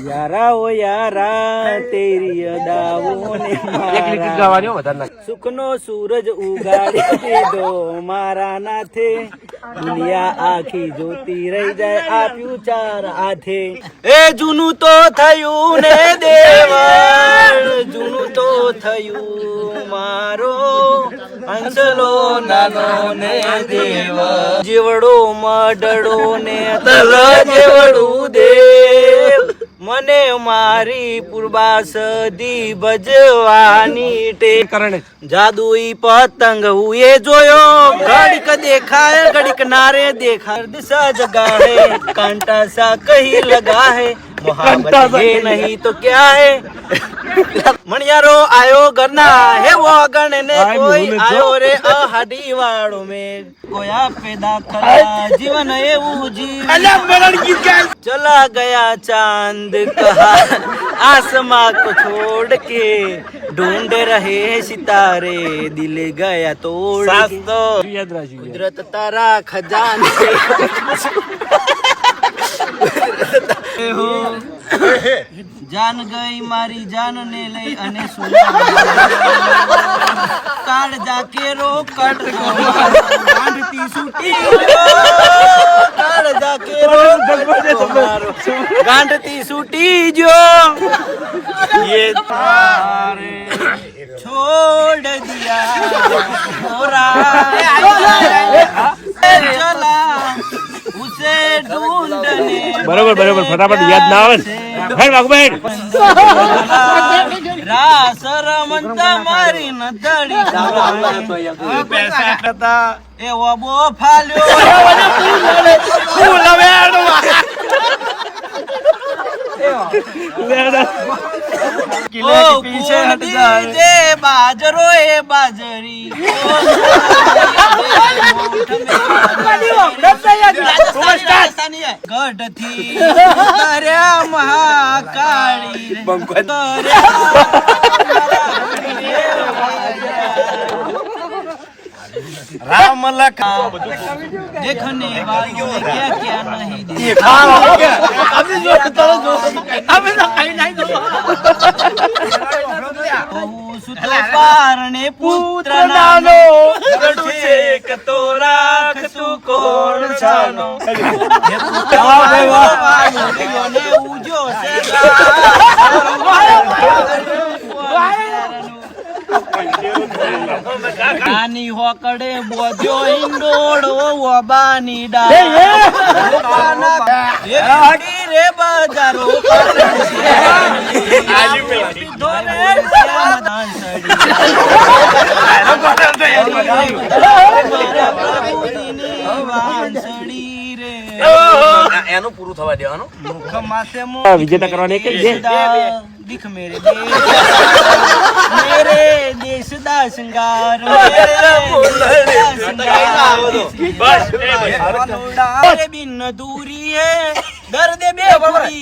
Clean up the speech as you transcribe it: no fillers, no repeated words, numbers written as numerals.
यारा ओ यारा तेरी अदाओं ने मारा सुखनो सूरज उगाड़ी દીધો મારા નાથે દુનિયા આખી જોતી રહી જાય આપ્યું ચાર હાથે એ જૂનું તો થયું ને દેવળ જૂનું તો થયું મારો અંસલો નાનો ને દેવ જેવડો મડડો ને તલ જેવડું દેવ મને મારી પૂર્વા સદી ભજવાની ટેકરણ જાદુઈ પતંગ હું એ જોયો ઘડીક દેખાય ઘડીક નારે દેખાય દિશા जगा है कांटा सा कहीं लगा है मोहब्बत ये नहीं तो क्या है मणियारो आयो गरना है वो गण ने कोई आयो रे अहाडी वाड़ो में कोया पैदा करा जीवन એવું जीवन चला गया चांद कहा आसमां को छोड़ के ढूंढ रहे सितारे दिल गया तोड़ कुदरत तारा खजाने हो जान गई मारी जान ने लई अने काट जाके रो कट गांठती सूटी काट जाके रो गांठती सूटी जो ये तारे छोड़ दिया चला उसे ढूंढने बरोबर बरोबर फटाफट याद ना આવે હેડ વાગબેન રાસ રમતા મારી નદડી પૈસા હતા એવો બો ફાલ્યો ફૂલ વેડો किले के पीछे हट जाए बाजरो ए बाजरी गढ़ थी दरिया महाकाली राम लखा देखने वालों ने क्या क्या नहीं देखा पारणे पुत्र नानो छेक तो राख तू कोण छानो ने उजो से નાની હોકડે બોધ્યો ઈંડોળો ઓબાની ડાડી રે બજારો એનું પૂરું થવા દેવાનું મુખ માથે વિજેતા કરવાની એક જ दिख मेरे देश दा श्रृंगार बिन दूरी है दर्द बेबसी